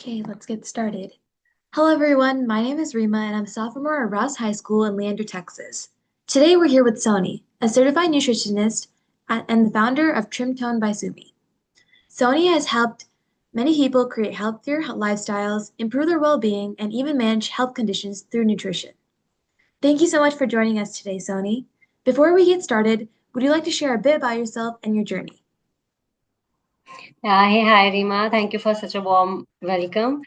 Okay, let's get started. Hello, everyone. My name is Rima, and I'm a sophomore at Rouse High School in Leander, Texas. Today, we're here with Sony, a certified nutritionist and the founder of Trim Tone by Sumi. Sony has helped many people create healthier lifestyles, improve their well-being, and even manage health conditions through nutrition. Thank you so much for joining us today, Sony. Before we get started, would you like to share a bit about yourself and your journey? Hi, Rima. Thank you for such a warm welcome.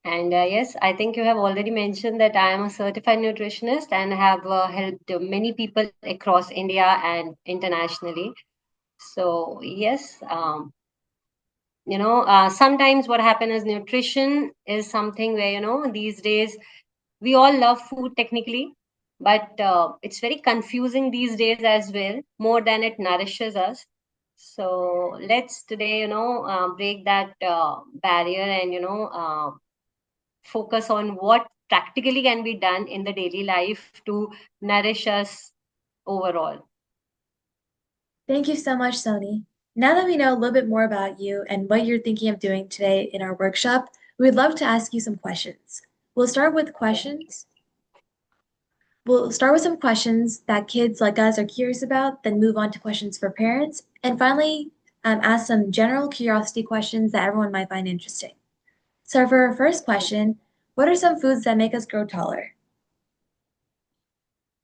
And yes, I think you have already mentioned that I am a certified nutritionist and have helped many people across India and internationally. So, yes, sometimes what happens is nutrition is something where, these days we all love food technically, but it's very confusing these days as well, more than it nourishes us. So let's today, break that barrier and, focus on what practically can be done in the daily life to nourish us overall. Thank you so much, Sony. Now that we know a little bit more about you and what you're thinking of doing today in our workshop, we'd love to ask you some questions. We'll start with questions. We'll start with some questions that kids like us are curious about, then move on to questions for parents, and finally, ask some general curiosity questions that everyone might find interesting. So for our first question, what are some foods that make us grow taller?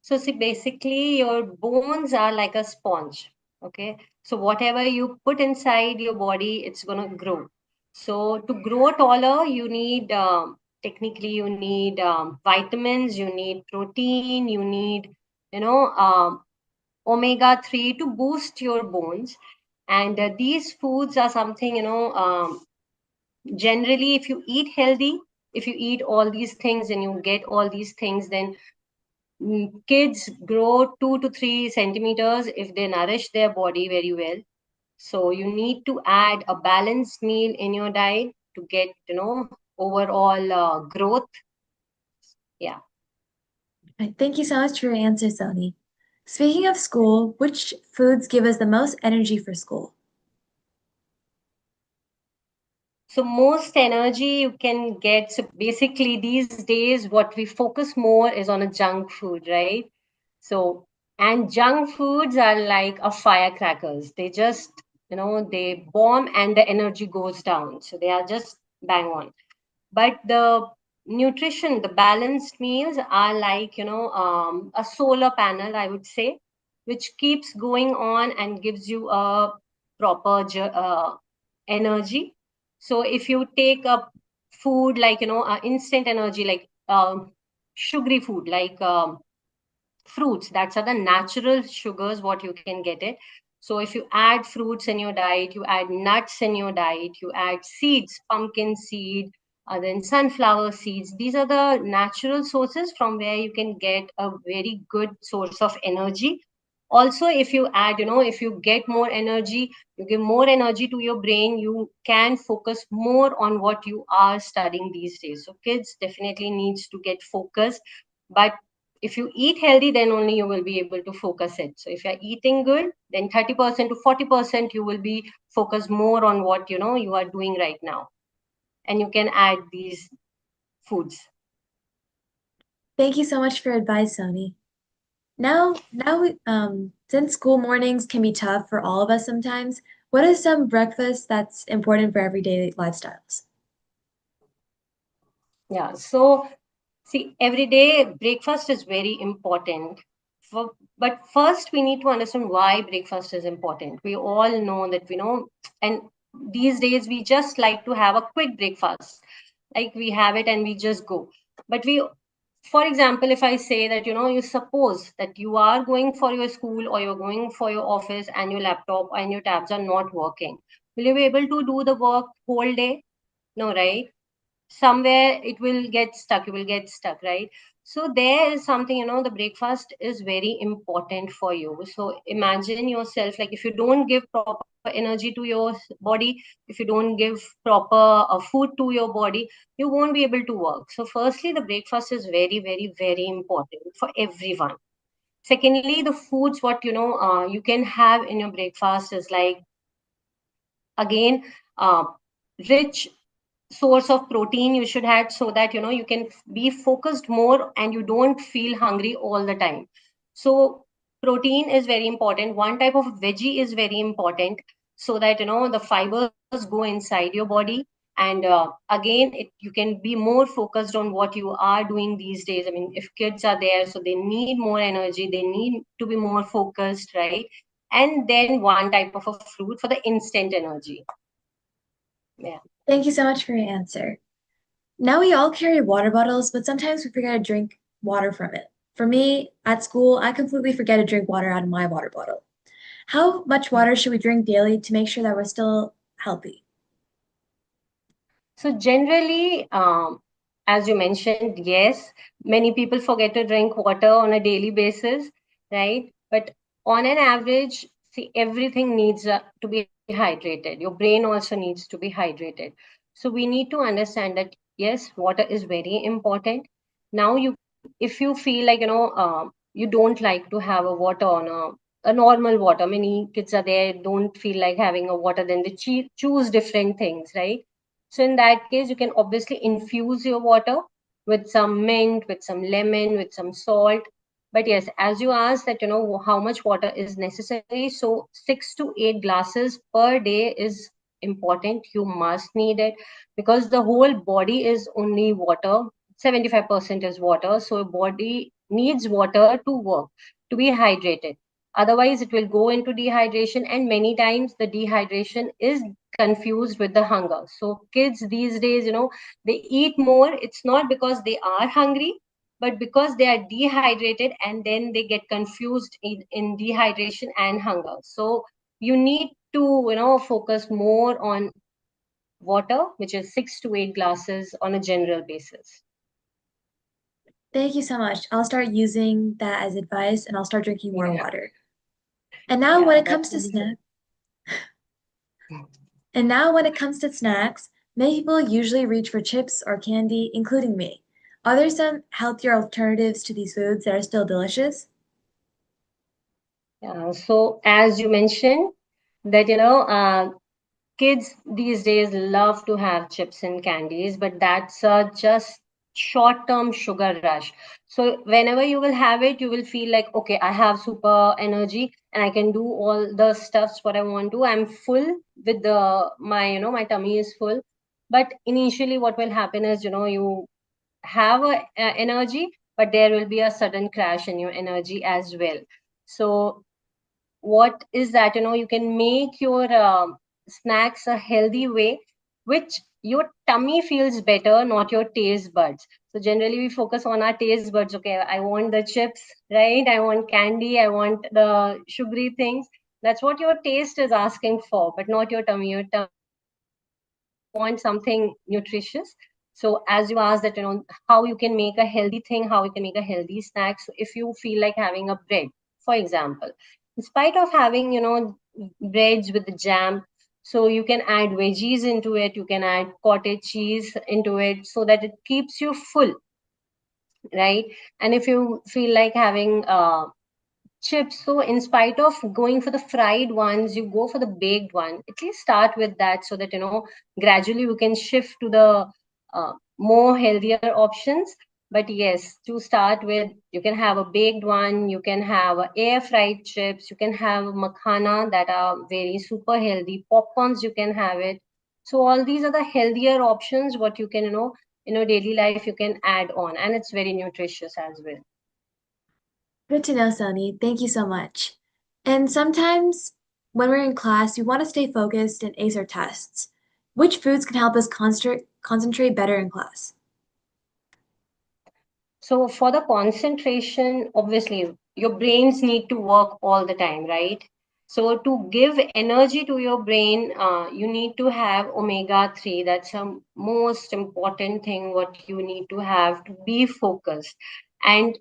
So, see, basically, your bones are like a sponge. Okay. So, whatever you put inside your body, it's going to grow. So, to grow taller, you need, technically, you need vitamins, you need protein, you need, you know, omega 3 to boost your bones. And these foods are something, generally, if you eat healthy, if you eat all these things and you get all these things, then kids grow 2 to 3 centimeters if they nourish their body very well. So you need to add a balanced meal in your diet to get, overall growth. Yeah. Thank you so much for your answer, Sony. Speaking of school, which foods give us the most energy for school? So most energy you can get. So basically these days, what we focus more is on a junk food, right? So, and junk foods are like a firecrackers. They just, they bomb and the energy goes down. So they are just bang on. But the nutrition, the balanced meals are like, a solar panel, I would say, which keeps going on and gives you a proper energy. So if you take a food like, instant energy, like sugary food, like fruits, that's are the natural sugars what you can get it. So if you add fruits in your diet, you add nuts in your diet, you add seeds, pumpkin seed, then sunflower seeds, these are the natural sources from where you can get a very good source of energy. Also, if you add, if you get more energy, you give more energy to your brain, you can focus more on what you are studying these days. So kids definitely needs to get focused, but if you eat healthy, then only you will be able to focus it. So if you're eating good, then 30% to 40% you will be focused more on what you are doing right now, and you can add these foods. Thank you so much for your advice, Sony. Since school mornings can be tough for all of us sometimes, what is some breakfast that's important for everyday lifestyles? Yeah, so see, every day breakfast is very important. But first, we need to understand why breakfast is important. We all know that and these days we just like to have a quick breakfast, like we have it and we just go. But for example, if I say that, you suppose that you are going for your school or you're going for your office and your laptop and your tabs are not working, will you be able to do the work whole day? No, right? Somewhere it will get stuck, you will get stuck, right? So there is something, the breakfast is very important for you. So imagine yourself, like if you don't give proper energy to your body, if you don't give proper food to your body, you won't be able to work. So firstly, the breakfast is very, very, very important for everyone. Secondly, the foods what you can have in your breakfast is like, again, uh, rich source of protein you should have, so that you can be focused more and you don't feel hungry all the time. So protein is very important. One type of veggie is very important, so that the fibers go inside your body. And again, you can be more focused on what you are doing these days. I mean, if kids are there, so they need more energy, they need to be more focused, right? And then one type of a fruit for the instant energy. Yeah. Thank you so much for your answer. Now we all carry water bottles, but sometimes we forget to drink water from it. For me, at school, I completely forget to drink water out of my water bottle. How much water should we drink daily to make sure that we're still healthy? So generally, as you mentioned, yes, many people forget to drink water on a daily basis, right? But on an average, see, everything needs to be hydrated. Your brain also needs to be hydrated. So we need to understand that yes, water is very important. Now, if you feel like you don't like to have a water on a normal water. Many kids are there don't feel like having a water, then they choose different things, right? So in that case, you can obviously infuse your water with some mint, with some lemon, with some salt. But yes, as you asked that, how much water is necessary. So 6 to 8 glasses per day is important. You must need it, because the whole body is only water. 75% is water. So your body needs water to work, to be hydrated. Otherwise, it will go into dehydration, and many times the dehydration is confused with the hunger. So kids these days, they eat more. It's not because they are hungry, but because they are dehydrated, and then they get confused in dehydration and hunger. So you need to, focus more on water, which is 6 to 8 glasses on a general basis. Thank you so much. I'll start using that as advice and I'll start drinking more Yeah, water. And now when yeah, it that comes will to be good. snack, and now when it comes to snacks, many people usually reach for chips or candy, including me. Are there some healthier alternatives to these foods that are still delicious? So as you mentioned, that kids these days love to have chips and candies, but that's just short term sugar rush. So whenever you will have it, you will feel like, okay, I have super energy and I can do all the stuffs what I want to. I'm full with my tummy is full. But initially, what will happen is, you have energy, but there will be a sudden crash in your energy as well. So what is that, you can make your snacks a healthy way, which your tummy feels better, not your taste buds. So generally we focus on our taste buds. Okay, I want the chips, right? I want candy, I want the sugary things. That's what your taste is asking for, but not your tummy. Your tummy want something nutritious. So as you asked that, how you can make a healthy thing, how you can make a healthy snack. So if you feel like having a bread, for example, in spite of having, breads with the jam, so you can add veggies into it, you can add cottage cheese into it, so that it keeps you full, right? And if you feel like having chips, so in spite of going for the fried ones, you go for the baked one. At least start with that, so that gradually you can shift to the more healthier options. But yes, to start with, you can have a baked one, you can have air fried chips, you can have makhana that are very super healthy, popcorns you can have it. So all these are the healthier options what you can in your daily life you can add on, and it's very nutritious as well. Good to know, Sony. Thank you so much. And sometimes when we're in class, we want to stay focused and ace our tests. Which foods can help us concentrate better in class? So for the concentration, obviously your brains need to work all the time, right? So to give energy to your brain, you need to have omega 3. That's the most important thing what you need to have to be focused. And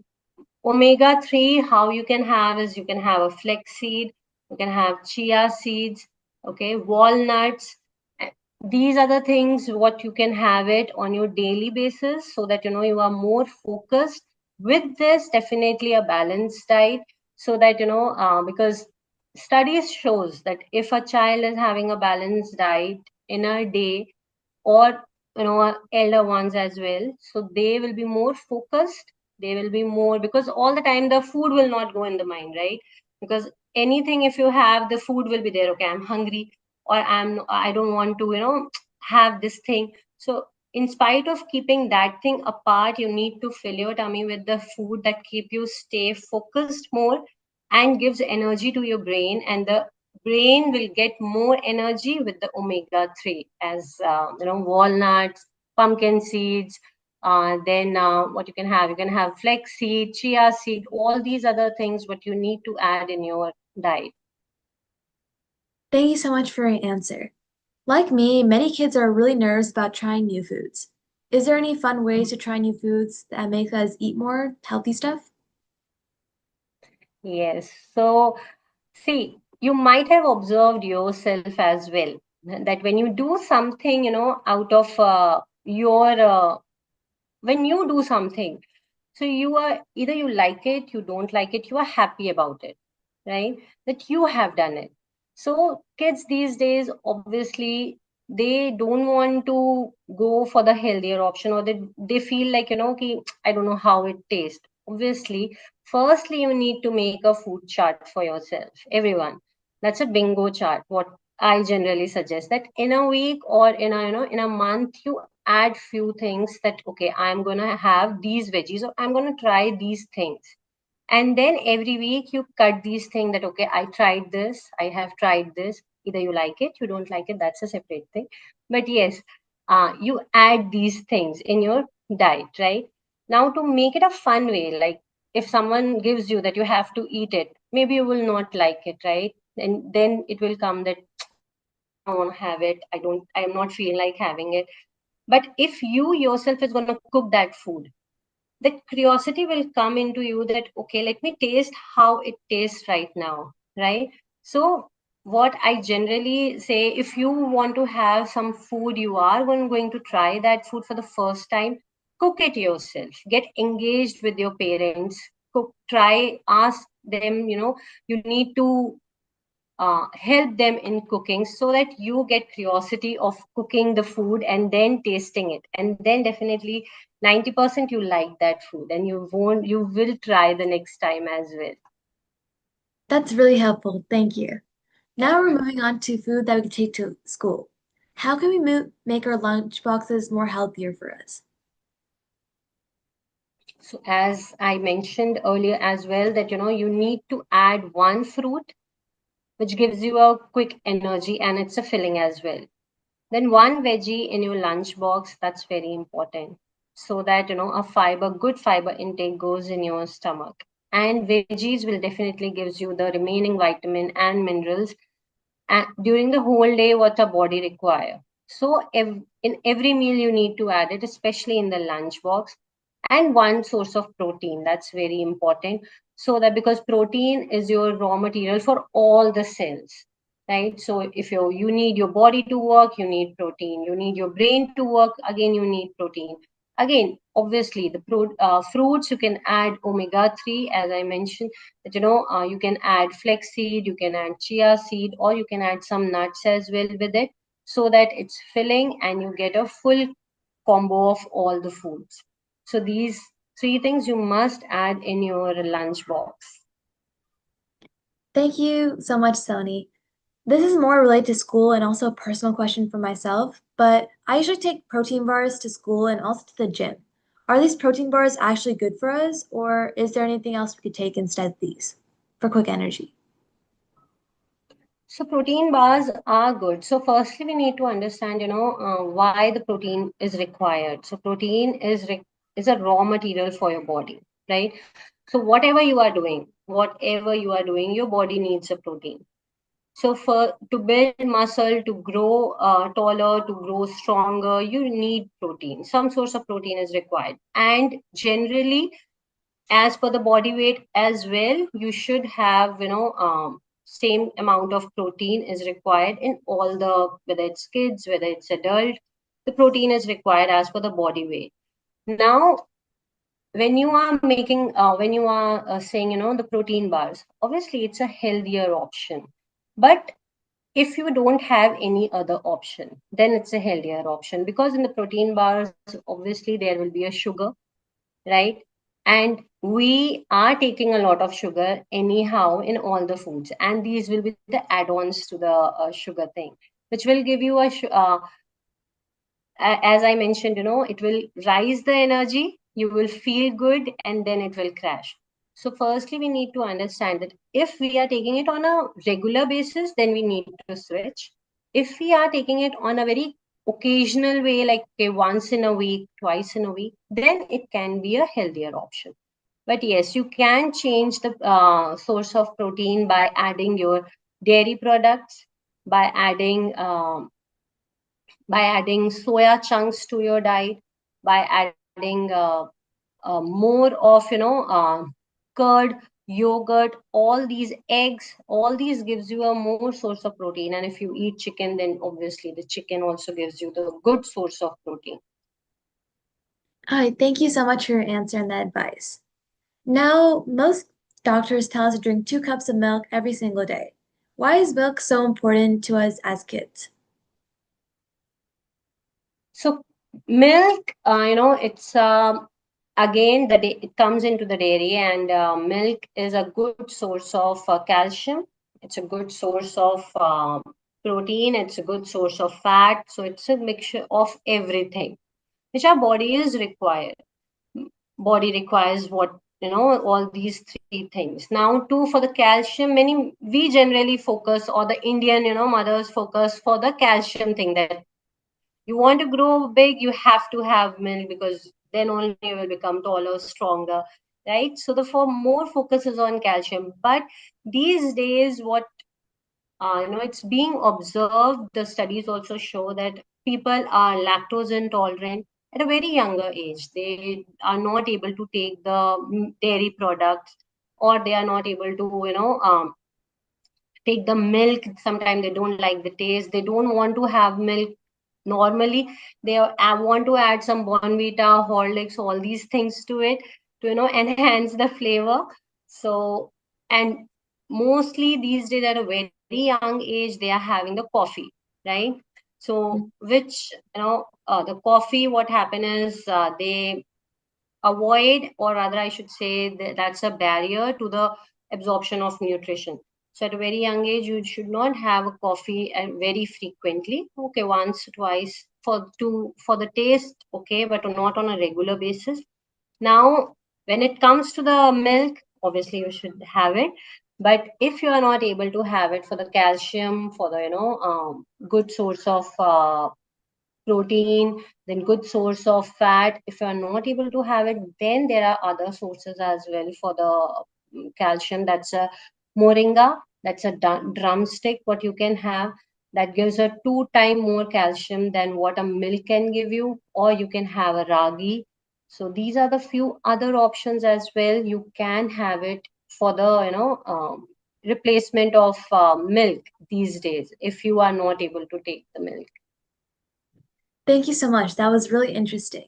omega 3, how you can have is, you can have a flaxseed, you can have chia seeds, okay, walnuts. Uh, these are the things what you can have it on your daily basis, so that you are more focused. With this, definitely a balanced diet, so that because studies shows that if a child is having a balanced diet in a day, or elder ones as well, so they will be more focused. They will be more, because all the time the food will not go in the mind, right? Because anything, if you have, the food will be there. Okay, I'm hungry, or I don't want to have this thing. So in spite of keeping that thing apart, you need to fill your tummy with the food that keep you stay focused more and gives energy to your brain, and the brain will get more energy with the omega 3, as walnuts, pumpkin seeds. Then what you can have flex seed, chia seed, all these other things what you need to add in your diet. Thank you so much for your answer. Like me, many kids are really nervous about trying new foods. Is there any fun ways to try new foods that make us eat more healthy stuff? Yes. So, see, you might have observed yourself as well that when you do something, out of your when you do something, so you are either you like it, you don't like it, you are happy about it, right? That you have done it. So kids these days, obviously, they don't want to go for the healthier option, or they feel like, ki, I don't know how it tastes. Obviously, firstly, you need to make a food chart for yourself, everyone. That's a bingo chart. What I generally suggest, that in a week or in a month, you add few things, that okay, I'm gonna have these veggies, or I'm gonna try these things. And then every week you cut these things, that okay, I tried this, I have tried this. Either you like it, you don't like it, that's a separate thing. But yes, you add these things in your diet, right? Now, to make it a fun way, like if someone gives you that you have to eat it, maybe you will not like it, right? And then it will come that I don't want to have it, I'm not feeling like having it. But if you yourself is going to cook that food, that curiosity will come into you, that okay, let me taste how it tastes right now, right? So what I generally say, if you want to have some food, you are going to try that food for the first time, cook it yourself, get engaged with your parents, cook, try, ask them, you need to help them in cooking, so that you get curiosity of cooking the food and then tasting it, and then definitely 90% you like that food, and you will try the next time as well. That's really helpful. Thank you. Now we're moving on to food that we can take to school. How can we make our lunch boxes more healthier for us? So as I mentioned earlier as well, that you need to add one fruit which gives you a quick energy, and it's a filling as well. Then one veggie in your lunch box, that's very important. So that, a good fiber intake goes in your stomach. And veggies will definitely gives you the remaining vitamin and minerals during the whole day what a body require. So in every meal you need to add it, especially in the lunch box. And one source of protein, that's very important. So that, because protein is your raw material for all the cells, right? So if you need your body to work, you need protein. You need your brain to work, again you need protein. Again, obviously, the fruits, you can add omega 3, as I mentioned, that you can add flaxseed, you can add chia seed, or you can add some nuts as well with it, so that it's filling and you get a full combo of all the foods. So these three things you must add in your lunch box. Thank you so much, Sony. This is more related to school and also a personal question for myself, but I usually take protein bars to school and also to the gym. Are these protein bars actually good for us, or is there anything else we could take instead of these for quick energy? So protein bars are good. So firstly, we need to understand, why the protein is required. So protein is a raw material for your body, right? So whatever you are doing, your body needs a protein. So for to build muscle, to grow taller, to grow stronger, you need protein. Some source of protein is required, and generally, as per the body weight as well, you should have same amount of protein is required in all the, whether it's kids, whether it's adult, the protein is required as per the body weight. Now, when you are saying the protein bars, obviously it's a healthier option, but If you don't have any other option, then it's a healthier option, because in the protein bars, obviously there will be a sugar, right? And we are taking a lot of sugar anyhow in all the foods, and these will be the add-ons to the sugar thing, which will give you as I mentioned, it will rise the energy, you will feel good, and then it will crash. So, firstly, we need to understand that if we are taking it on a regular basis, then we need to switch. If we are taking it on a very occasional way, like okay, once in a week, twice in a week, then it can be a healthier option. But yes, you can change the source of protein by adding your dairy products, by adding soya chunks to your diet, by adding more of curd, yogurt, all these eggs, all these gives you a more source of protein. And if you eat chicken, then obviously the chicken also gives you the good source of protein. Hi, thank you so much for your answer and the advice. Now, most doctors tell us to drink 2 cups of milk every single day. Why is milk so important to us as kids? So milk, it's again it comes into the dairy, and milk is a good source of calcium. It's a good source of protein. It's a good source of fat. So it's a mixture of everything which our body is required. Body requires what, all these three things. Now, too, for the calcium, we generally focus, or the Indian, mothers focus for the calcium thing, that you want to grow big, you have to have milk, because then only you will become taller, stronger, right? So the for more focus is on calcium. But these days, what it's being observed, the studies also show that people are lactose intolerant at a very younger age. They are not able to take the dairy products, or they are not able to take the milk. Sometimes they don't like the taste, they don't want to have milk normally. They want to add some Bonvita, Horlicks, all these things to it to enhance the flavor. So, and mostly these days at a very young age they are having the coffee, right? So which the coffee, what happen is they avoid, or rather I should say that that's a barrier to the absorption of nutrition. So at a very young age you should not have a coffee very frequently. Okay, once twice for the taste, okay, but not on a regular basis. Now, when it comes to the milk, obviously you should have it. But if you are not able to have it for the calcium, for the good source of protein, then good source of fat. If you are not able to have it, then there are other sources as well for the calcium. That's a moringa, that's a drumstick, what you can have. That gives a 2 time more calcium than what a milk can give you, or you can have a ragi. So these are the few other options as well. You can have it for the replacement of milk these days if you are not able to take the milk. Thank you so much. That was really interesting.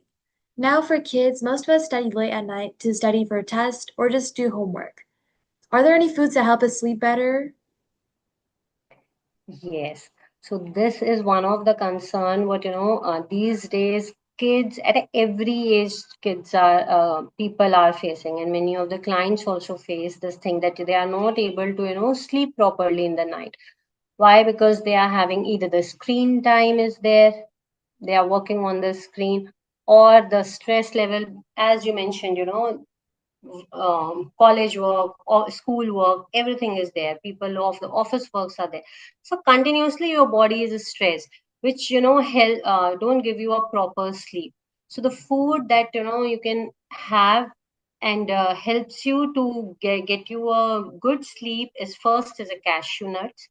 Now, for kids, most of us study late at night to study for a test or just do homework. Are there any foods that help us sleep better? Yes. So this is one of the concern what these days kids at every age, kids are people are facing, and many of the clients also face this thing, that they are not able to sleep properly in the night. Why? Because they are having either the screen time is there, they are working on the screen, or the stress level, as you mentioned, college work or school work, everything is there. People of the office works are there. So continuously your body is stressed, which don't give you a proper sleep. So the food that you can have and helps you to get you a good sleep is first is a cashew nuts.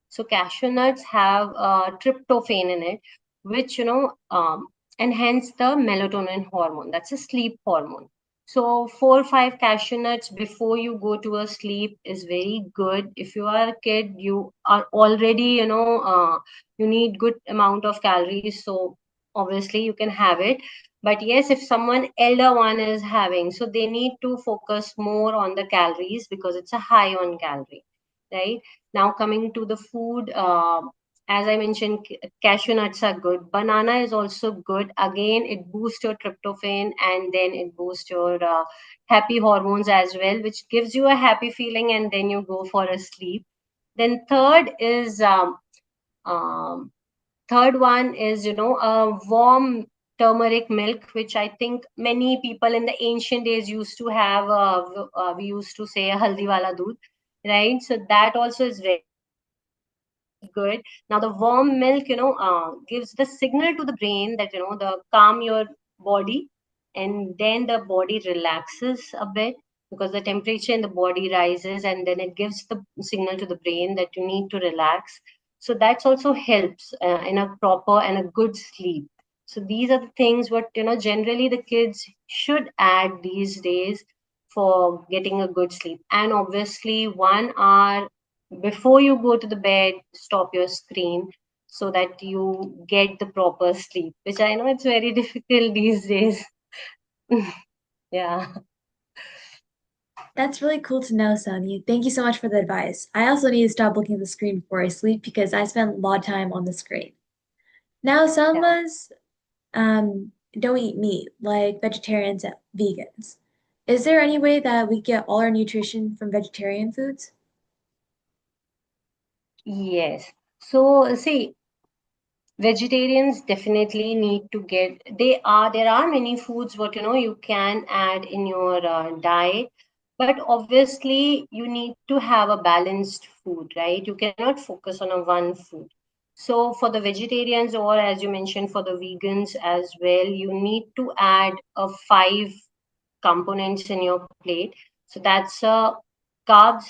So cashew nuts have tryptophan in it, which enhance the melatonin hormone. That's a sleep hormone. So 4 or 5 cashew nuts before you go to a sleep is very good. If you are a kid, you are already, you need good amount of calories. So obviously you can have it. But yes, if someone elder one is having, so they need to focus more on the calories because it's a high on calorie. right? Now coming to the food, as I mentioned, cashew nuts are good. Banana is also good. Again, it boosts your tryptophan and then it boosts your happy hormones as well, which gives you a happy feeling and then you go for a sleep. Then um, third one is, a warm turmeric milk, which I think many people in the ancient days used to have. We used to say haldi wala doodh, right? So that also is very good. Now the warm milk, gives the signal to the brain that, the calm your body, and then the body relaxes a bit because the temperature in the body rises, and then it gives the signal to the brain that you need to relax. So that's also helps in a proper and a good sleep. So these are the things what, generally the kids should add these days for getting a good sleep. And obviously 1 hour before you go to the bed, stop your screen so that you get the proper sleep, which I know it's very difficult these days. Yeah. That's really cool to know, Sunny. Thank you so much for the advice. I also need to stop looking at the screen before I sleep because I spend a lot of time on the screen. Now, some of Yeah. us don't eat meat, like vegetarians and vegans. Is there any way that we get all our nutrition from vegetarian foods? Yes. So see, vegetarians definitely need to get, there are many foods what, you can add in your diet, but obviously you need to have a balanced food, right? You cannot focus on a one food. So for the vegetarians, or as you mentioned for the vegans as well, you need to add a 5 components in your plate. So that's carbs,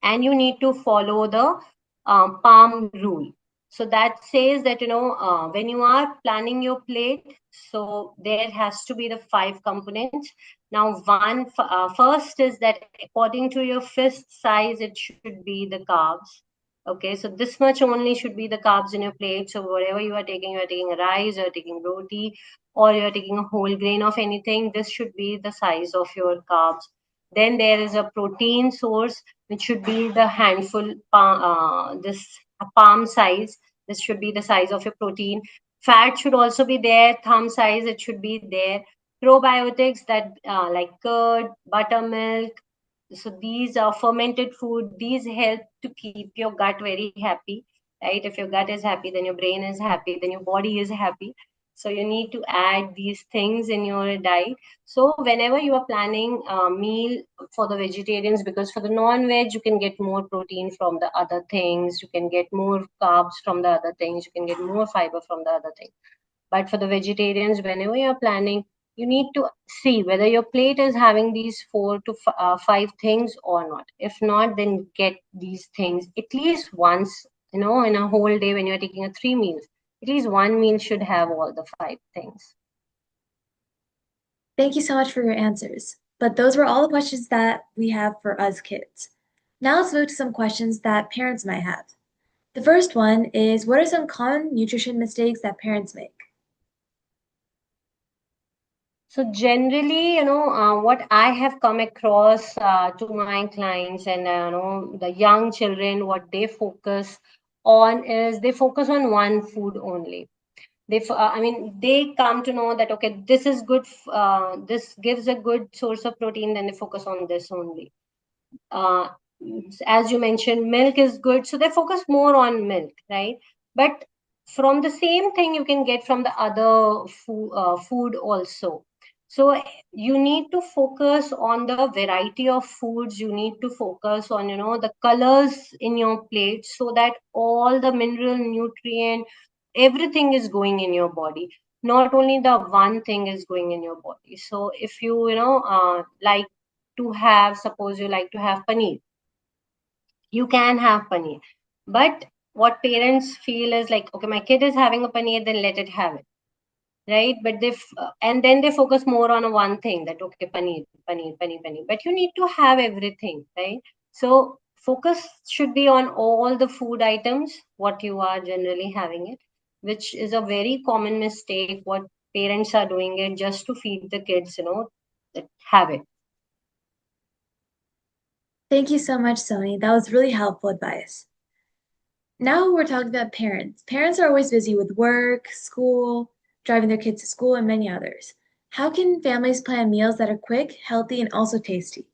and you need to follow the palm rule. So that says that, when you are planning your plate, so there has to be the 5 components. Now first is that according to your fist size, it should be the carbs. Okay, so this much only should be the carbs in your plate. So whatever you are taking rice, you're taking roti, or you're taking a whole grain of anything, this should be the size of your carbs. Then there is a protein source, which should be the this palm size. This should be the size of your protein. Fat should also be there, thumb size, it should be there. Probiotics, that like curd, buttermilk. So these are fermented food. These help to keep your gut very happy, right? If your gut is happy, then your brain is happy, then your body is happy. So you need to add these things in your diet. So whenever you are planning a meal for the vegetarians, because for the non-veg you can get more protein from the other things, you can get more carbs from the other things, you can get more fiber from the other things. But for the vegetarians, whenever you're planning, you need to see whether your plate is having these 5 things or not. If not, then get these things at least once, in a whole day when you're taking a 3 meals. At least one meal should have all the 5 things. Thank you so much for your answers. But those were all the questions that we have for us kids. Now let's move to some questions that parents might have. The first one is, what are some common nutrition mistakes that parents make? So generally, what I have come across to my clients and the young children, what they focus on is they focus on one food only. I mean, they come to know that okay, this is good. This gives a good source of protein. Then they focus on this only. uh, as you mentioned, milk is good, so they focus more on milk, right? But from the same thing you can get from the other food also. So you need to focus on the variety of foods, you need to focus on, the colors in your plate, so that all the mineral, nutrient, everything is going in your body, not only the one thing is going in your body. So if like to have, suppose you like to have paneer, you can have paneer. But what parents feel is like, okay, my kid is having a paneer, then let it have it, right? But and then they focus more on a one thing, that okay, paneer, paneer, paneer, paneer. But you need to have everything, right? So focus should be on all the food items, what you are generally having it, which is a very common mistake. What parents are doing it just to feed the kids, that have it. Thank you so much, Sony. That was really helpful advice. Now we're talking about parents. Parents are always busy with work, school, driving their kids to school, and many others. How can families plan meals that are quick, healthy, and also tasty?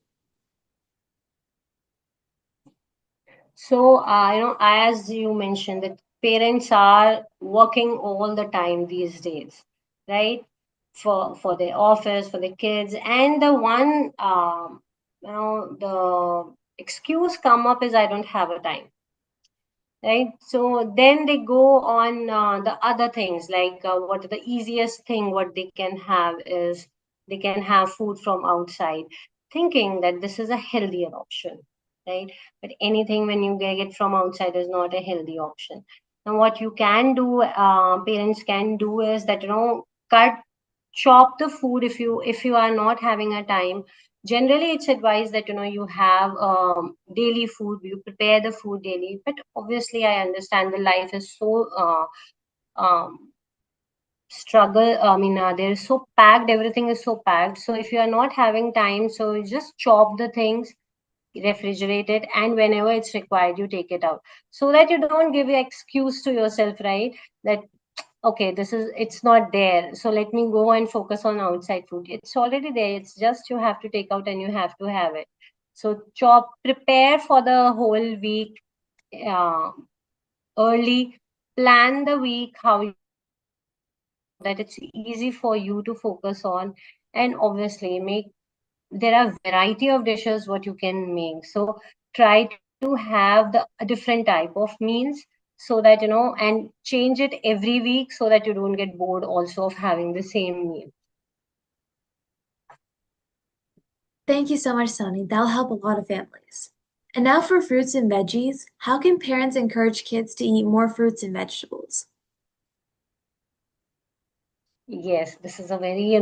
So, as you mentioned, that parents are working all the time these days, right? For their office, for the kids, and the one, the excuse come up is I don't have a time, right? So then they go on the other things like what the easiest thing what they can have is they can have food from outside, thinking that this is a healthier option, right? But anything when you get it from outside is not a healthy option. Now what you can do, parents can do is that cut chop the food if you are not having a time. Generally it's advised that you have daily food, you prepare the food daily, but obviously I understand the life is so um, struggle. I mean, they're so packed, everything is so packed, so if you are not having time, so you just chop the things, refrigerate it, and whenever it's required you take it out, so that you don't give an excuse to yourself, right? That okay, this is it's not there, so let me go and focus on outside food. It's already there, it's just you have to take out and you have to have it. So chop, prepare for the whole week uh, early, plan the week how you want to eat so that it's easy for you to focus on. And obviously make, there are variety of dishes what you can make, so try to have the a different type of meals, so that and change it every week so that you don't get bored also of having the same meal. Thank you so much, Sony. That'll help a lot of families. And now for fruits and veggies. How can parents encourage kids to eat more fruits and vegetables? Yes, this is a very,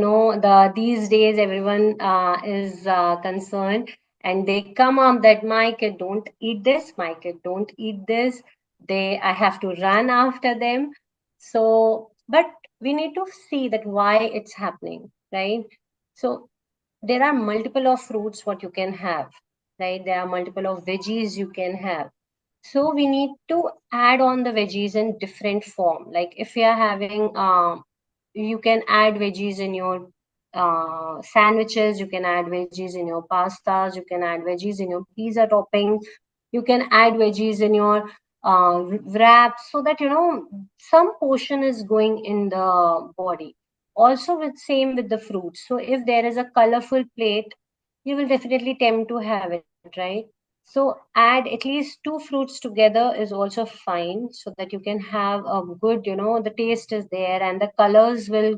these days everyone is concerned, and they come up that my kid don't eat this, my kid don't eat this. I have to run after them. So, but we need to see that why it's happening, right? So there are multiple of fruits what you can have, right? There are multiple of veggies you can have. So we need to add on the veggies in different form. Like if you are having, you can add veggies in your sandwiches, you can add veggies in your pastas, you can add veggies in your pizza toppings, you can add veggies in your wraps, so that some portion is going in the body. Also with same with the fruits. So if there is a colorful plate, you will definitely tempt to have it, right? So add at least two fruits together is also fine, so that you can have a good, the taste is there and the colors will,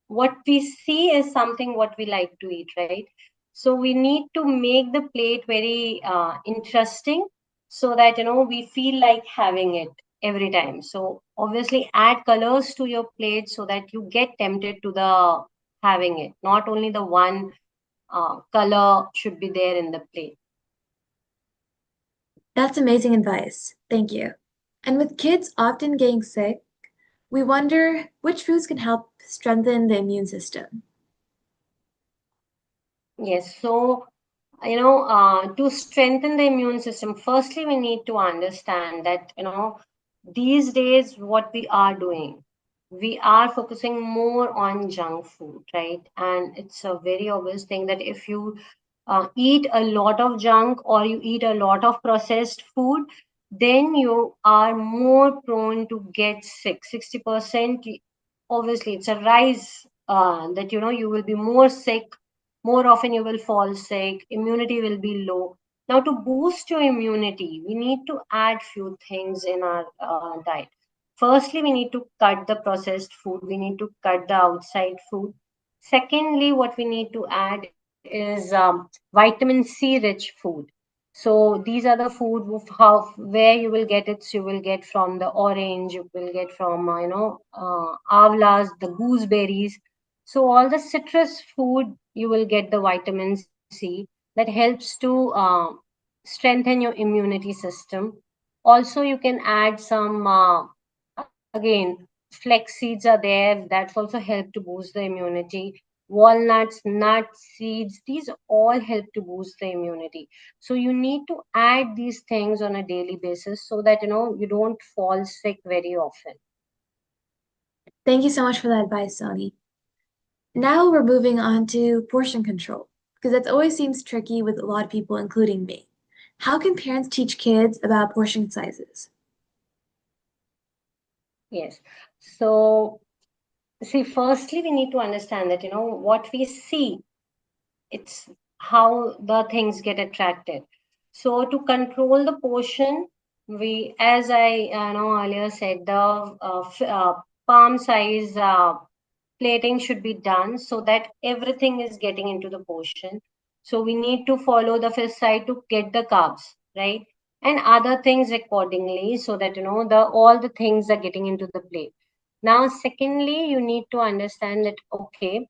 what we see is something what we like to eat, right? So we need to make the plate very interesting, so that we feel like having it every time. So obviously add colors to your plate so that you get tempted to the having it, not only the one color should be there in the plate. That's amazing advice. Thank you. And with kids often getting sick, we wonder which foods can help strengthen the immune system. Yes, so to strengthen the immune system, firstly we need to understand that these days what we are doing, we are focusing more on junk food, right? And it's a very obvious thing that if you eat a lot of junk or you eat a lot of processed food, then you are more prone to get sick. 60%, obviously it's a rise, that you will be more sick, more often you will fall sick, immunity will be low. Now to boost your immunity, we need to add few things in our diet. Firstly, we need to cut the processed food, we need to cut the outside food. Secondly, what we need to add is vitamin C rich food. So these are the food how where you will get it. So you will get from the orange, you will get from avlas, the gooseberries. So all the citrus food you will get the vitamin C that helps to strengthen your immunity system. Also, you can add some again, flex seeds are there. That's also help to boost the immunity. walnuts, nuts, seeds, these all help to boost the immunity. So you need to add these things on a daily basis so that you don't fall sick very often. Thank you so much for that advice, Sony. Now we're moving on to portion control, because that always seems tricky with a lot of people, including me. How can parents teach kids about portion sizes? Yes. So see, firstly, we need to understand that what we see, it's how the things get attracted. So to control the portion, we, as I earlier said, the palm size plating should be done so that everything is getting into the portion. So we need to follow the fist side to get the carbs, right? And other things accordingly so that the all the things are getting into the plate. Now, secondly, you need to understand that okay,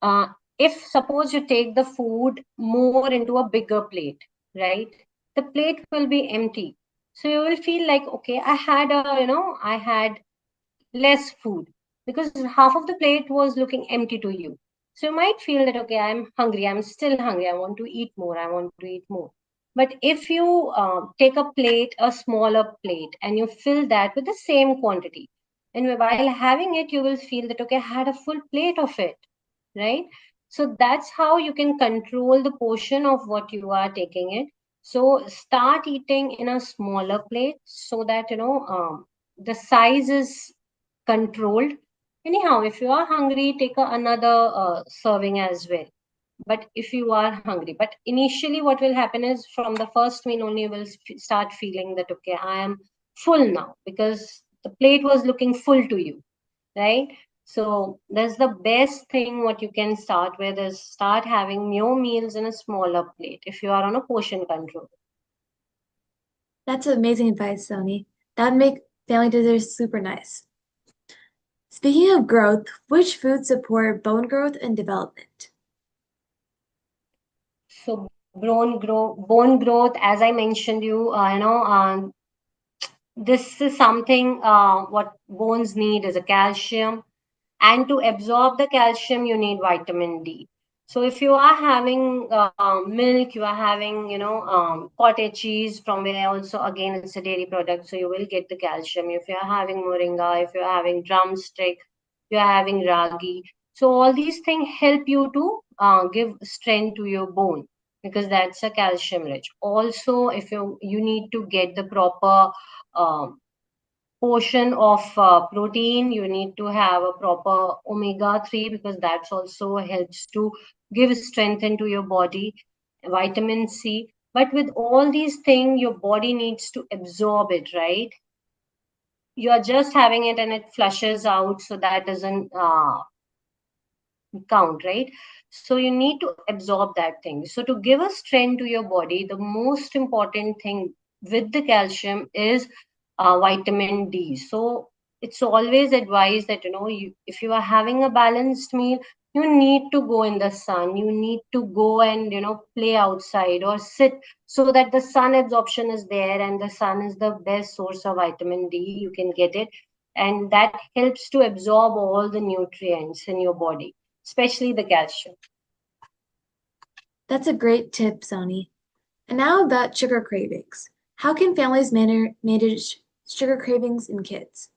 uh, if suppose you take the food more into a bigger plate, right? The plate will be empty. So you will feel like, okay, I had less food because half of the plate was looking empty to you. So you might feel that, okay, I'm hungry, I'm still hungry, I want to eat more, I want to eat more. But if you take a plate, a smaller plate, and you fill that with the same quantity, and while having it, you will feel that, okay, I had a full plate of it, right? So that's how you can control the portion of what you are taking it. So start eating in a smaller plate so that the size is controlled. Anyhow, if you are hungry, take another serving as well. But if you are hungry, but initially, what will happen is from the first meal only, you will start feeling that, okay, I am full now because the plate was looking full to you, right? So that's the best thing what you can start with is start having more meals in a smaller plate if you are on a portion control. That's amazing advice, Sony. That would make family dinners super nice. Speaking of growth, which foods support bone growth and development? So bone growth, as I mentioned you, this is something what bones need is a calcium, and to absorb the calcium you need vitamin D. So if you are having milk, you are having cottage cheese from where also again it's a dairy product, so you will get the calcium. If you are having moringa, if you are having drumstick, you are having ragi, so all these things help you to give strength to your bone because that's a calcium rich. Also, if you need to get the proper um, portion of protein, you need to have a proper omega 3 because that's also helps to give strength into your body, vitamin C. But with all these things, your body needs to absorb it, right? You are just having it and it flushes out, so that doesn't count, right? So you need to absorb that thing. So to give a strength to your body, the most important thing with the calcium is vitamin D. So it's always advised that if you are having a balanced meal, you need to go in the sun. You need to go and play outside or sit so that the sun absorption is there, and the sun is the best source of vitamin D. You can get it, and that helps to absorb all the nutrients in your body, especially the calcium. That's a great tip, Sony. And now about sugar cravings. How can families manage sugar cravings in kids?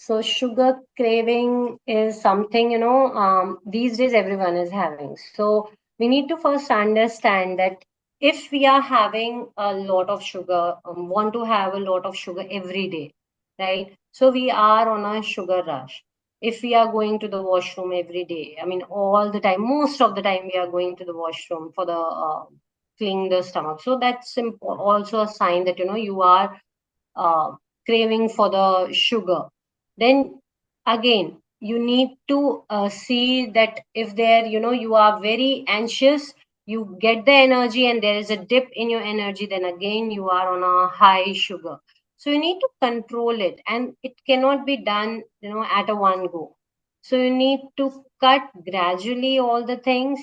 So sugar craving is something, these days everyone is having. So we need to first understand that if we are having a lot of sugar, want to have a lot of sugar every day, right? So we are on a sugar rush. If we are going to the washroom every day, I mean, all the time, most of the time we are going to the washroom for the cleaning the stomach. So that's also a sign that, you are uh, craving for the sugar. Then again, you need to see that if there you are very anxious, you get the energy and there is a dip in your energy, then again you are on a high sugar. So you need to control it, and it cannot be done at a one go. So you need to cut gradually all the things.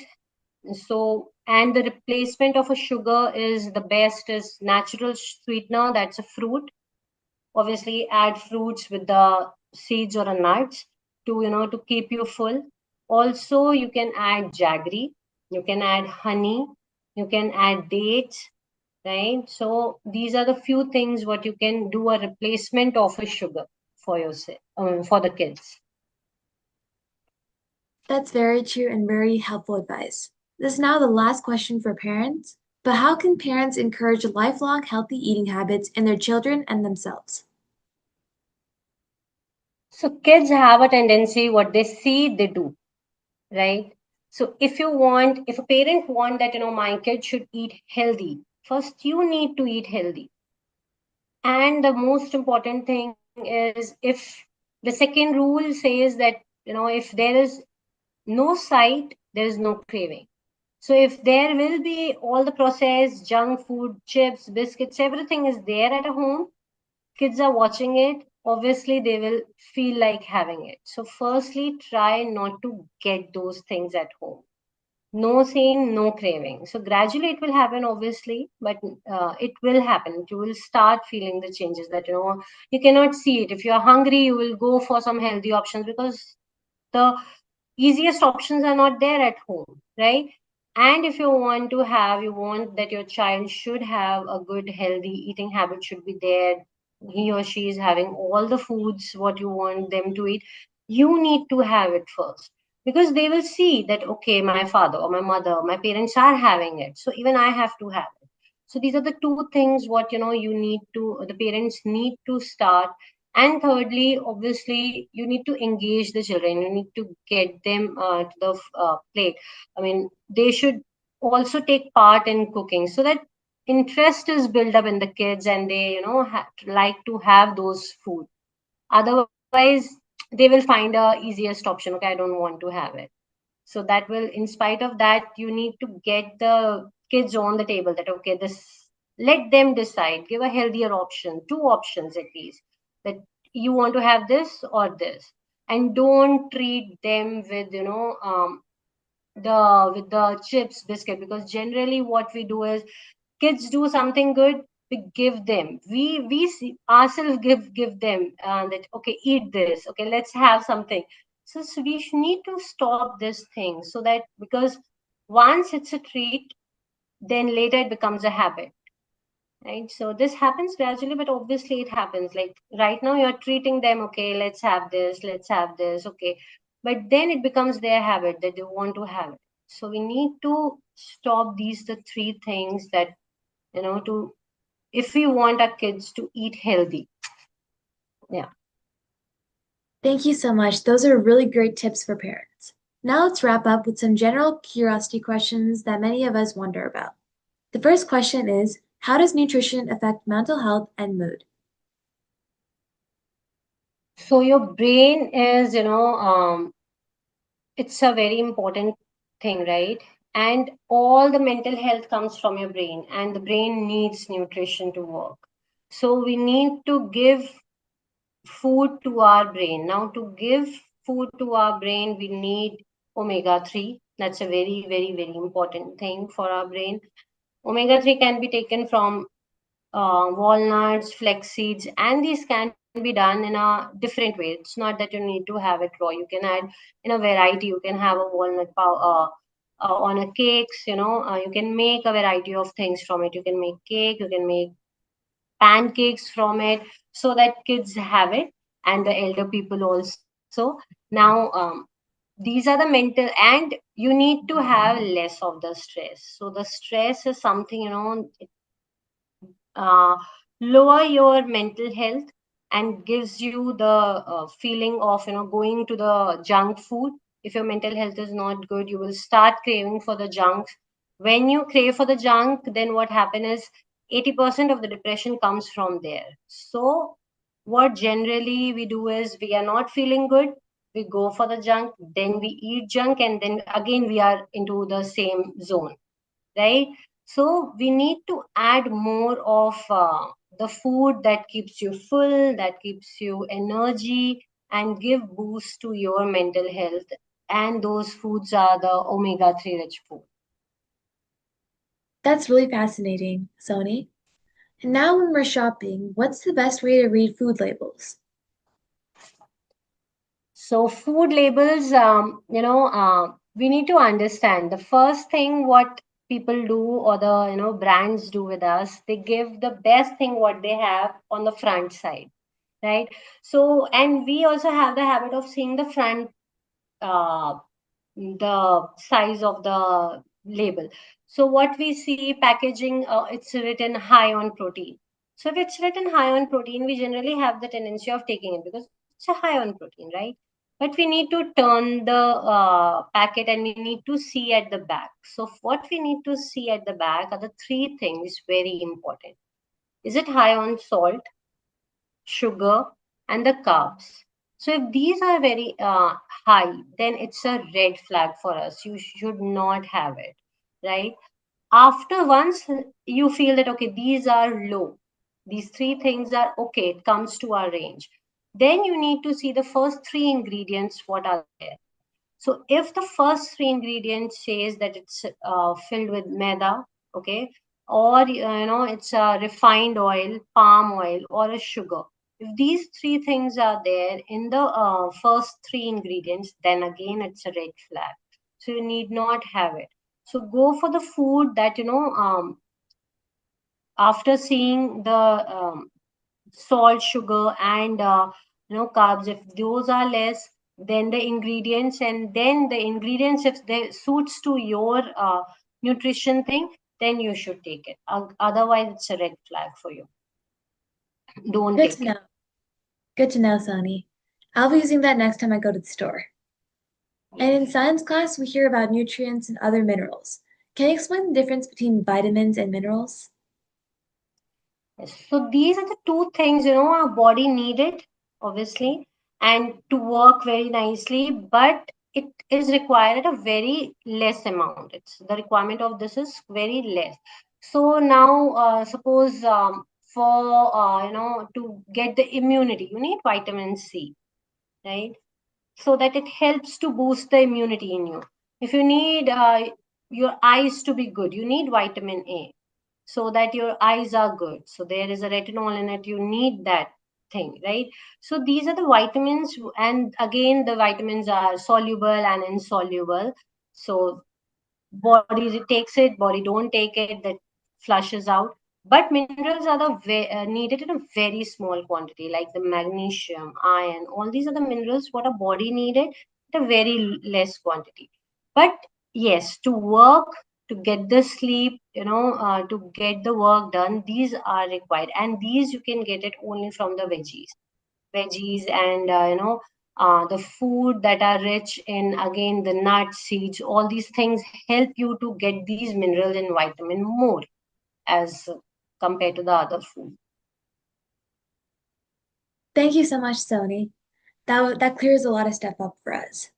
So, and the replacement of a sugar is the best is natural sweetener, that's a fruit. Obviously add fruits with the seeds or a nuts. to, to keep you full. Also, you can add jaggery, you can add honey, you can add dates, right? So these are the few things what you can do a replacement of a sugar for yourself, for the kids. That's very true and very helpful advice. This is now the last question for parents, but how can parents encourage lifelong healthy eating habits in their children and themselves? So kids have a tendency, what they see, they do, right? So if a parent want that, my kid should eat healthy, first you need to eat healthy. And the most important thing is, if the second rule says that, if there is no sight, there is no craving. So if there will be all the processed junk food, chips, biscuits, everything is there at a home, kids are watching it, obviously they will feel like having it. So firstly, try not to get those things at home. No scene, no craving. So gradually it will happen, obviously, but it will happen. You will start feeling the changes that, you cannot see it. If you're hungry, you will go for some healthy options because the easiest options are not there at home, right? And if you want that your child should have a good healthy eating habit should be there, he or she is having all the foods what you want them to eat, you need to have it first, because they will see that, okay, my father or my mother, my parents are having it, so even I have to have it. So these are the two things what, the parents need to start. And thirdly, obviously, you need to engage the children. You need to get them to the plate. I mean, they should also take part in cooking so that interest is built up in the kids, and they, like to have those food. Otherwise, they will find a easiest option. Okay, I don't want to have it. So that will, in spite of that, you need to get the kids on the table that, okay, this, let them decide, give a healthier option, two options at least, that you want to have this or this. And don't treat them with, the chips biscuit, because generally what we do is, kids do something good, we give them, ourselves give them, that, okay, eat this, okay, let's have something. So we need to stop this thing, so that, because once it's a treat, then later it becomes a habit, right? So this happens gradually, but obviously it happens. Like right now, you're treating them, okay, let's have this, okay. But then it becomes their habit that they want to have it. So we need to stop these the three things that, to, if we want our kids to eat healthy. Yeah. Thank you so much. Those are really great tips for parents. Now let's wrap up with some general curiosity questions that many of us wonder about. The first question is, how does nutrition affect mental health and mood? So your brain is, it's a very important thing, right? And all the mental health comes from your brain, and the brain needs nutrition to work. So we need to give food to our brain. Now, to give food to our brain, we need omega 3. That's a very, very, very important thing for our brain. Omega 3 can be taken from walnuts, flax seeds, and these can be done in a different way. It's not that you need to have it raw. You can add in a variety. You can have a walnut on a cakes. You can make a variety of things from it. You can make cake. You can make pancakes from it, so that kids have it, and the elder people also. Now, these are the mental, and you need to have less of the stress. So the stress is something, uh, lower your mental health, and gives you the feeling of, going to the junk food. If your mental health is not good, you will start craving for the junk. When you crave for the junk, then what happens is 80% of the depression comes from there. So what generally we do is, we are not feeling good, we go for the junk, then we eat junk, and then again we are into the same zone, right? So we need to add more of the food that keeps you full, that keeps you energy, and give boost to your mental health. And those foods are the omega 3 rich food. That's really fascinating, Sony. And now when we're shopping, what's the best way to read food labels? So food labels, we need to understand the first thing what people do or the brands do with us. They give the best thing what they have on the front side, right? So and we also have the habit of seeing the front, uh, the size of the label. So what we see packaging, it's written high on protein. So if it's written high on protein, we generally have the tendency of taking it because it's a high on protein, right? But we need to turn the packet and we need to see at the back. So what we need to see at the back are the three things very important. Is it high on salt, sugar, and the carbs? So if these are very high, then it's a red flag for us. You should not have it, right? After once you feel that okay, these are low, these three things are okay, it comes to our range. Then you need to see the first three ingredients what are there. So if the first three ingredients says that it's filled with maida, okay, or it's a refined oil, palm oil, or a sugar. If these three things are there in the first three ingredients, then again it's a red flag. So you need not have it. So go for the food that after seeing the salt, sugar, and carbs. If those are less, then the ingredients, and then the ingredients if they suits to your nutrition thing, then you should take it. Otherwise, it's a red flag for you. Don't Good to take it. know. Good to know, Sunny. I'll be using that next time I go to the store. And Yes. in science class, we hear about nutrients and other minerals. Can you explain the difference between vitamins and minerals? Yes. So these are the two things our body needed, obviously, and to work very nicely, but it is required at a very less amount. It's the requirement of this is very less. So now, suppose for to get the immunity, you need vitamin C, right? So that it helps to boost the immunity in you. If you need your eyes to be good, you need vitamin A so that your eyes are good. So there is a retinol in it. You need that thing, right? So these are the vitamins, and again, the vitamins are soluble and insoluble. So body takes it, body don't take it, that flushes out. But minerals are needed in a very small quantity, like the magnesium, iron. All these are the minerals what a body needed at a very less quantity. But yes, to work, to get the sleep, to get the work done, these are required, and these you can get it only from the veggies and the food that are rich in again the nuts, seeds. All these things help you to get these minerals and vitamin more as compared to the other food. Thank you so much, Sony. That clears a lot of stuff up for us.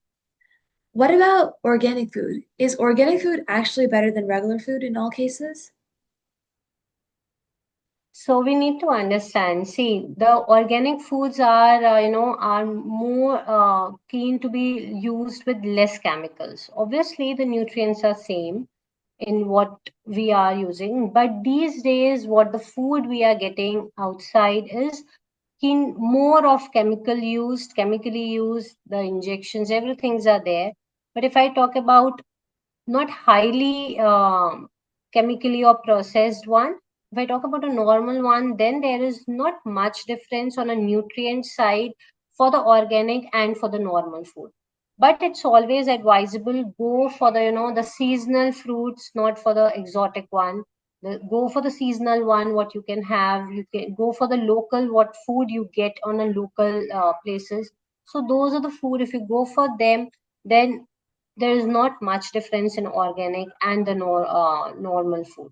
What about organic food? Is organic food actually better than regular food in all cases? So we need to understand. See, the organic foods are, are more keen to be used with less chemicals. Obviously, the nutrients are same in what we are using, but these days, what the food we are getting outside is keen more of chemically used. The injections, everything's are there. But if I talk about not highly chemically or processed one. If I talk about a normal one, then there is not much difference on a nutrient side for the organic and for the normal food. But it's always advisable go for the the seasonal fruits, not for the exotic one. Go for the seasonal one. What you can have, you can go for the local what food you get on a local places. So those are the food. If you go for them, then there is not much difference in organic and the normal food.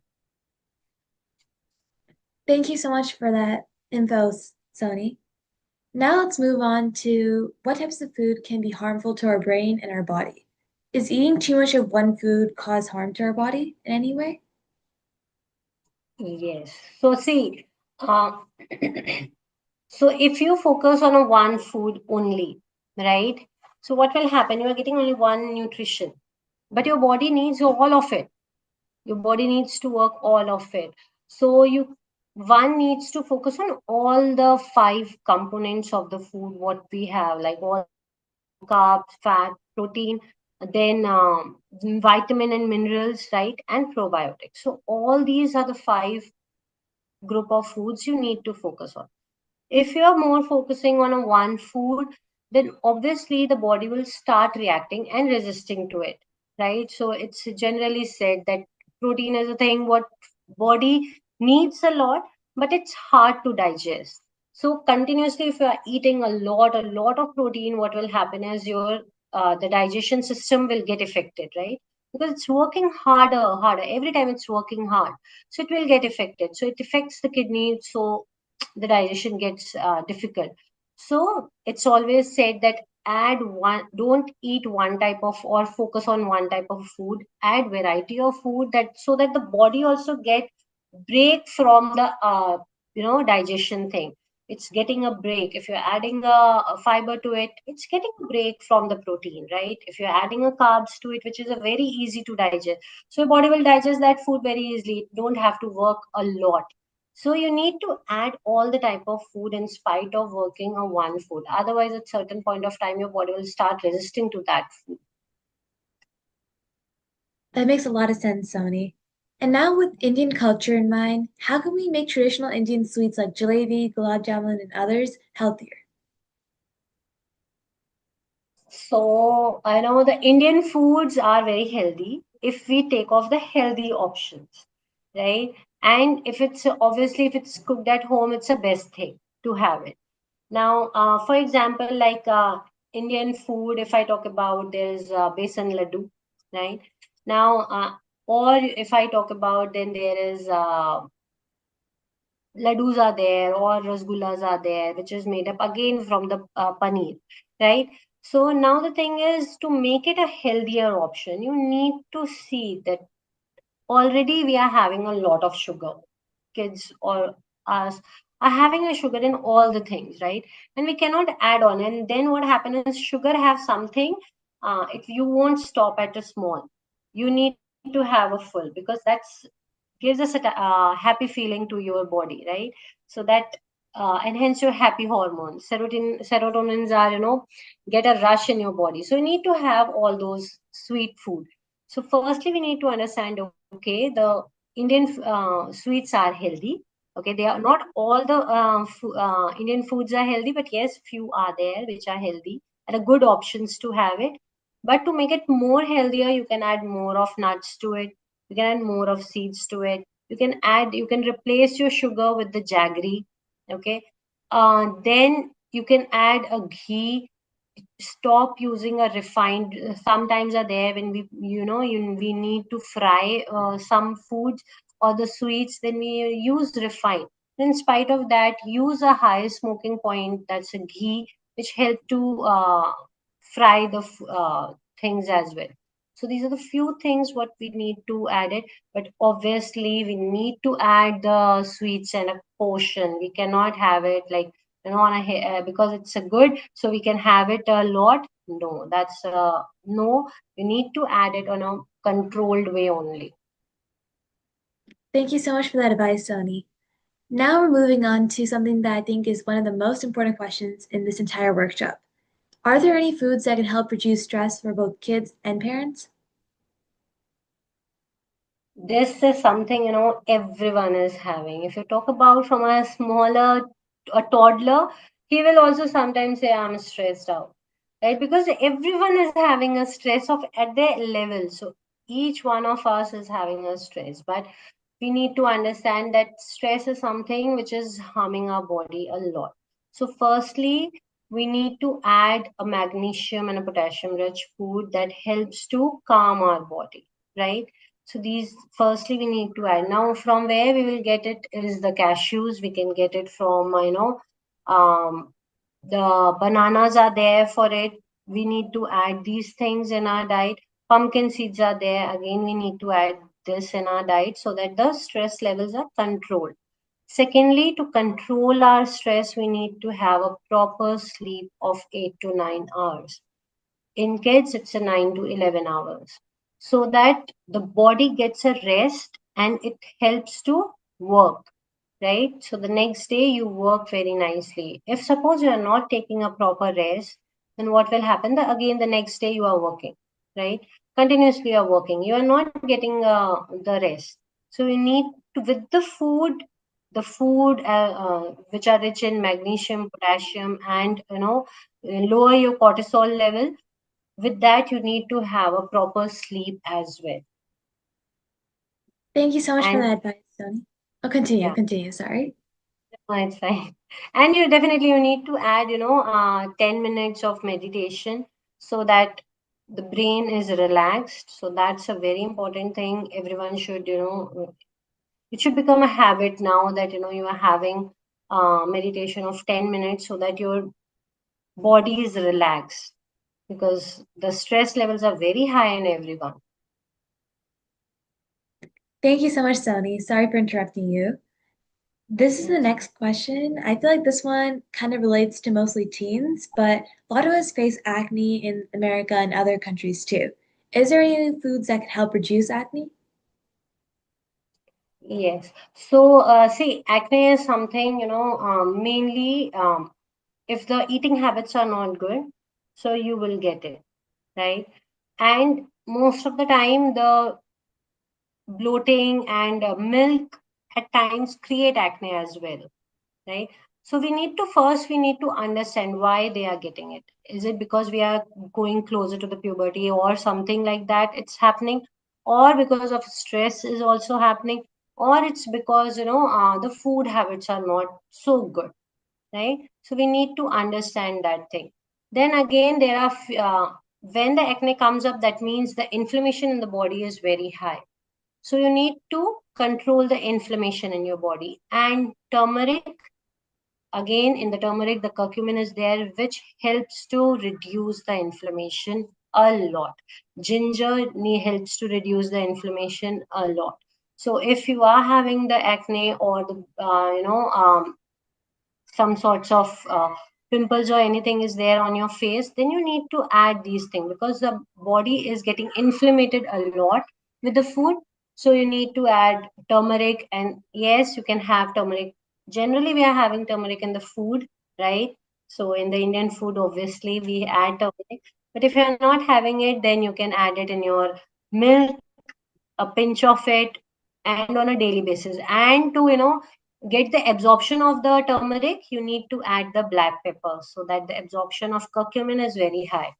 Thank you so much for that info, Sony. Now let's move on to what types of food can be harmful to our brain and our body. Is eating too much of one food cause harm to our body in any way? Yes. So see, uh, so if you focus on a one food only, right? So what will happen? You are getting only one nutrition, but your body needs all of it. Your body needs to work all of it. So you one needs to focus on all the five components of the food what we have, like all the carbs, fat, protein, then vitamin and minerals, right, and probiotics. So all these are the five group of foods you need to focus on. If you're more focusing on a one food, then obviously the body will start reacting and resisting to it, right? So it's generally said that protein is a thing what body needs a lot, but it's hard to digest. So continuously, if you are eating a lot of protein, what will happen is your the digestion system will get affected, right? Because it's working harder every time. It's working hard, so it will get affected. So it affects the kidney. So the digestion gets difficult. So it's always said that add one, don't eat one type of or focus on one type of food. Add variety of food that so that the body also get break from the digestion thing. It's getting a break. If you're adding a fiber to it, it's getting a break from the protein, right? If you're adding a carbs to it, which is a very easy to digest, so your body will digest that food very easily. It don't have to work a lot. So you need to add all the type of food in spite of working on one food. Otherwise, at certain point of time, your body will start resisting to that food. That makes a lot of sense, Sony. And now, with Indian culture in mind, how can we make traditional Indian sweets like jalebi, gulab jamun, and others healthier? So I know the Indian foods are very healthy if we take off the healthy options, right? And if it's obviously if it's cooked at home, it's the best thing to have it. Now, for example, like Indian food, if I talk about, there's besan laddu, right? Now, or if I talk about, then there is laddus are there or rasgullas are there, which is made up again from the paneer, right? So now the thing is to make it a healthier option, you need to see that already we are having a lot of sugar. Kids or us are having a sugar in all the things, right? And we cannot add on. And then what happens is sugar have something. If you won't stop at a small, you need to have a full because that's gives us a happy feeling to your body, right? So that enhance your happy hormones. Serotonins are, get a rush in your body. So you need to have all those sweet food. So firstly, we need to understand, okay, the Indian sweets are healthy. Okay, they are not all the Indian foods are healthy, but yes, few are there which are healthy and are good options to have it. But to make it more healthier, you can add more of nuts to it. You can add more of seeds to it. You can replace your sugar with the jaggery. Okay. Then you can add a ghee. Stop using a refined, sometimes are there when we need to fry some foods or the sweets, then we use refined. In spite of that, use a high smoking point, that's a ghee, which help to fry the things as well. So these are the few things what we need to add it, but obviously we need to add the sweets in a portion. We cannot have it like because it's a good, so we can have it a lot. No, that's no. You need to add it on a controlled way only. Thank you so much for that advice, Sony. Now we're moving on to something that I think is one of the most important questions in this entire workshop. Are there any foods that can help reduce stress for both kids and parents? This is something everyone is having. If you talk about from a smaller, a toddler, he will also sometimes say I'm stressed out, right? Because everyone is having a stress of at their level. So each one of us is having a stress, but we need to understand that stress is something which is harming our body a lot. So firstly, we need to add a magnesium and a potassium rich food that helps to calm our body, right? So these firstly we need to add. Now from where we will get it is the cashews. We can get it from um, the bananas are there for it. We need to add these things in our diet. Pumpkin seeds are there. Again, we need to add this in our diet so that the stress levels are controlled. Secondly, to control our stress, we need to have a proper sleep of 8 to 9 hours. In kids, it's a 9 to 11 hours. So that the body gets a rest and it helps to work, right? So the next day you work very nicely. If suppose you are not taking a proper rest, then what will happen? Again, the next day you are working, right? Continuously you are working. You are not getting the rest. So you need to, with the food which are rich in magnesium, potassium, and lower your cortisol level. With that, you need to have a proper sleep as well. Thank you so much for And that advice, Tony. Oh, continue, yeah, continue, sorry. no, it's fine. And you definitely you need to add, 10 minutes of meditation so that the brain is relaxed. So that's a very important thing. Everyone should, it should become a habit now that, you are having meditation of 10 minutes so that your body is relaxed because the stress levels are very high in everyone. Thank you so much, Sony. Sorry for interrupting you. This is the Yes. next question. I feel like this one kind of relates to mostly teens, but a lot of us face acne in America and other countries too. Is there any foods that can help reduce acne? Yes. So, see, acne is something, mainly if the eating habits are not good, so you will get it, right? And most of the time, the bloating and milk at times create acne as well, right? So we need to understand why they are getting it. Is it because we are going closer to the puberty or something like that it's happening, or because of stress is also happening, or it's because the food habits are not so good, right? So we need to understand that thing. Then again, when the acne comes up, that means the inflammation in the body is very high. So you need to control the inflammation in your body. And turmeric, again, in the turmeric, the curcumin is there, which helps to reduce the inflammation a lot. Ginger helps to reduce the inflammation a lot. So if you are having the acne or the some sorts of pimples or anything is there on your face, then you need to add these things because the body is getting inflamed a lot with the food. So you need to add turmeric, and yes, you can have turmeric. Generally, we are having turmeric in the food, right? So in the Indian food, obviously, we add turmeric. But if you're not having it, then you can add it in your milk, a pinch of it, and on a daily basis. And to get the absorption of the turmeric, you need to add the black pepper so that the absorption of curcumin is very high.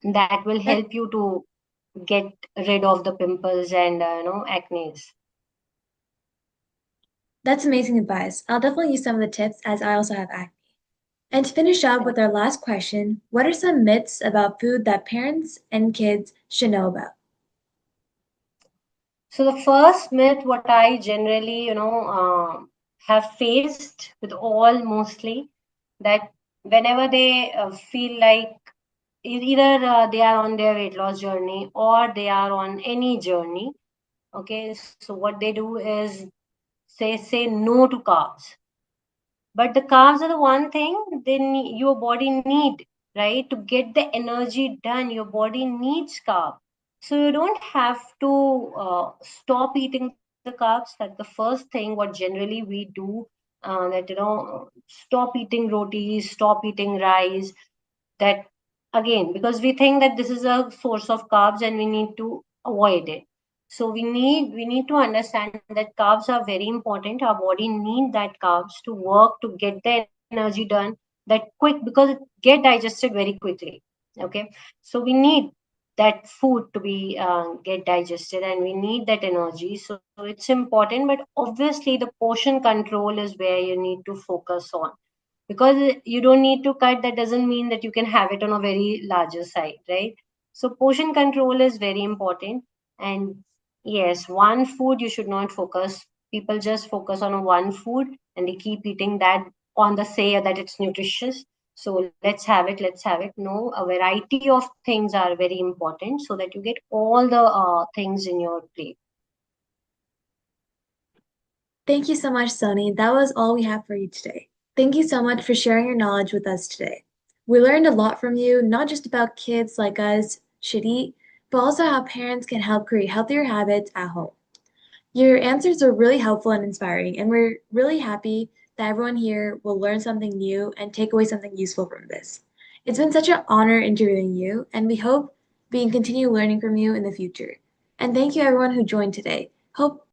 That will That help you to get rid of the pimples and acne. that's amazing advice. I'll definitely use some of the tips as I also have acne. And to finish up with our last question, what are some myths about food that parents and kids should know about? So the first myth, what I generally, have faced with all mostly, that whenever they feel like either they are on their weight loss journey or they are on any journey, okay, so what they do is say no to carbs. But the carbs are the one thing your body need, right? To get the energy done, your body needs carb. So you don't have to stop eating the carbs. That's the first thing. What generally we do, that stop eating rotis, stop eating rice. That again, because we think that this is a source of carbs and we need to avoid it. So we need to understand that carbs are very important. Our body need that carbs to work, to get the energy done that quick, because it get digested very quickly. Okay, so we need that food to be get digested, and we need that energy. So it's important, but obviously the portion control is where you need to focus on, because you don't need to cut. That doesn't mean that you can have it on a very larger side, right? So portion control is very important. And yes, one food you should not focus. People just focus on one food and they keep eating that on the say that it's nutritious, so let's have it. No, a variety of things are very important so that you get all the things in your plate. Thank you so much, Sony. That was all we have for you today. Thank you so much for sharing your knowledge with us today. We learned a lot from you, not just about kids like us should eat, but also how parents can help create healthier habits at home. Your answers are really helpful and inspiring, and we're really happy that everyone here will learn something new and take away something useful from this. It's been such an honor interviewing you, and we hope we can continue learning from you in the future. And thank you everyone who joined today. Hope